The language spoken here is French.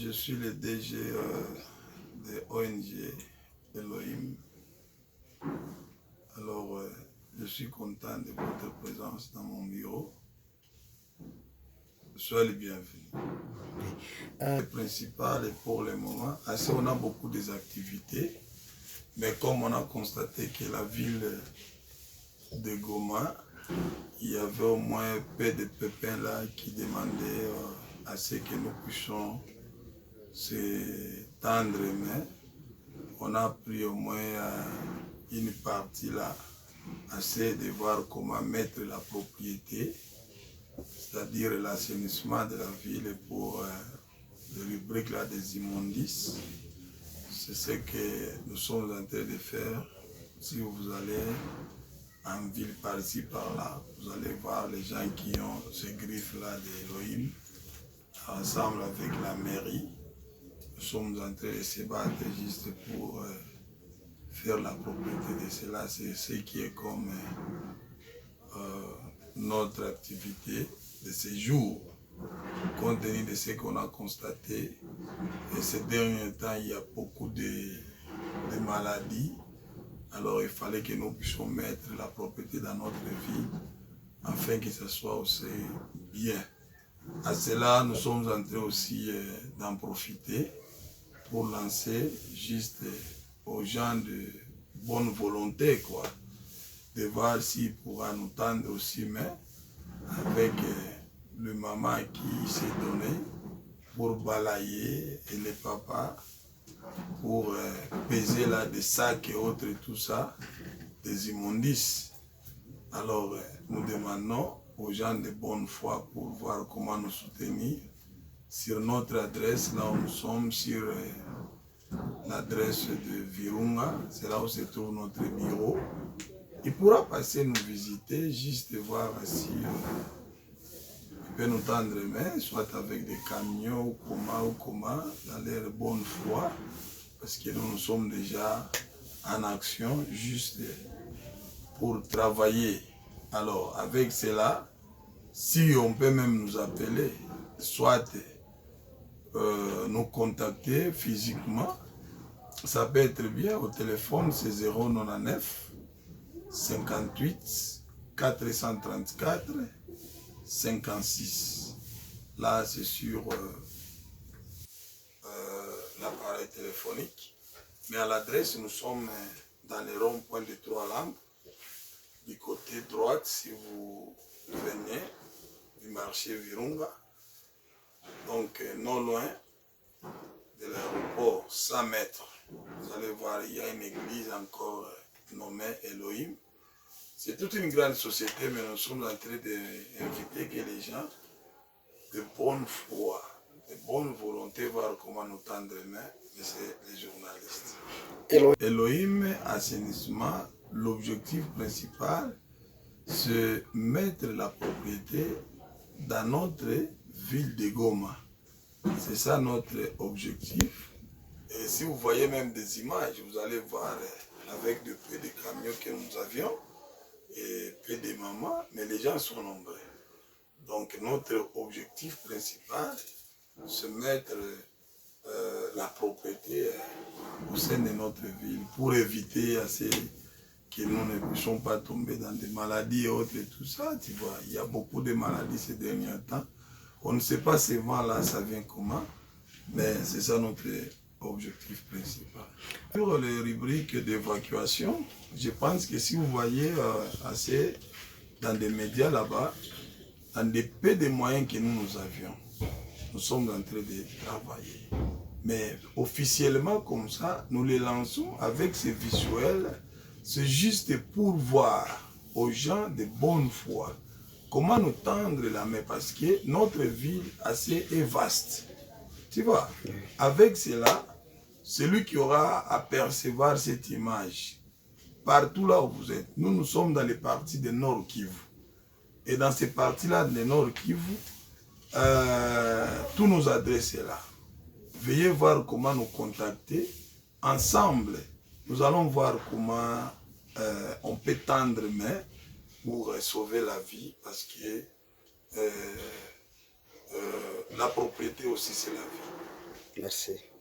Je suis le DG de ONG Elohim. Alors, je suis content de votre présence dans mon bureau. Soyez les bienvenus. Le principal est pour le moment, on a beaucoup d'activités, mais comme on a constaté que la ville de Goma, il y avait au moins peu de pépins là qui demandaient à ce que nous puissions se tendre main. On a pris au moins une partie là, assez de voir comment mettre la propriété, c'est-à-dire l'assainissement de la ville pour les rubriques là des immondices. C'est ce que nous sommes en train de faire. Si vous allez en ville par-ci par-là, vous allez voir les gens qui ont ces griffes-là d'Elohim, ensemble avec la mairie. Nous sommes en train de se battre juste pour faire la propriété de cela. C'est ce qui est comme notre activité de ces jours, compte tenu de ce qu'on a constaté. Et ces derniers temps, il y a beaucoup de maladies. Alors il fallait que nous puissions mettre la propriété dans notre vie, afin que ce soit aussi bien. À cela, nous sommes en train aussi d'en profiter pour lancer juste aux gens de bonne volonté, quoi, de voir s'il pourra nous tendre aussi main avec le maman qui s'est donné pour balayer et les papas pour peser là des sacs et autres et tout ça, des immondices. Alors nous demandons aux gens de bonne foi pour voir comment nous soutenir sur notre adresse, là où nous sommes, sur l'adresse de Virunga, c'est là où se trouve notre bureau. Il pourra passer nous visiter, juste voir si il peut nous tendre main, soit avec des camions ou comment, dans leur bonne foi, parce que nous sommes déjà en action, juste pour travailler. Alors, avec cela, si on peut même nous appeler, soit nous contacter physiquement, ça peut être bien au téléphone, c'est 099 58 434 56. Là, c'est sur l'appareil téléphonique. Mais à l'adresse, nous sommes dans les ronds-points de Trois-Lampes, du côté droit, si vous venez du marché Virunga. Donc, non loin de l'aéroport, 100 mètres. Vous allez voir, il y a une église encore nommée Elohim. C'est toute une grande société, mais nous sommes en train d'inviter que les gens de bonne foi, de bonne volonté, voir comment nous tendre les mains, mais c'est les journalistes. Elohim, assainissement, l'objectif principal, c'est mettre la propriété dans notre ville de Goma. C'est ça notre objectif. Et si vous voyez même des images, vous allez voir avec de peu de camions que nous avions et peu de mamans, mais les gens sont nombreux. Donc notre objectif principal, c'est mettre la propriété au sein de notre ville pour éviter assez que nous ne puissions pas tomber dans des maladies et autres et tout ça. Tu vois, il y a beaucoup de maladies ces derniers temps. On ne sait pas ces vents-là, ça vient comment, mais c'est ça notre objectif principal. Sur les rubriques d'évacuation, je pense que si vous voyez assez dans des médias là-bas, dans des peu de moyens que nous avions, nous sommes en train de travailler. Mais officiellement comme ça, nous les lançons avec ces visuels, c'est juste pour voir aux gens de bonne foi comment nous tendre la main, parce que notre ville assez est vaste. Tu vois, avec cela, celui qui aura à percevoir cette image, partout là où vous êtes, nous sommes dans les parties de Nord Kivu. Et dans ces parties-là de Nord Kivu, tous nos adresses sont là. Veuillez voir comment nous contacter. Ensemble, nous allons voir comment on peut tendre main pour sauver la vie, parce que la propriété aussi c'est la vie. Merci.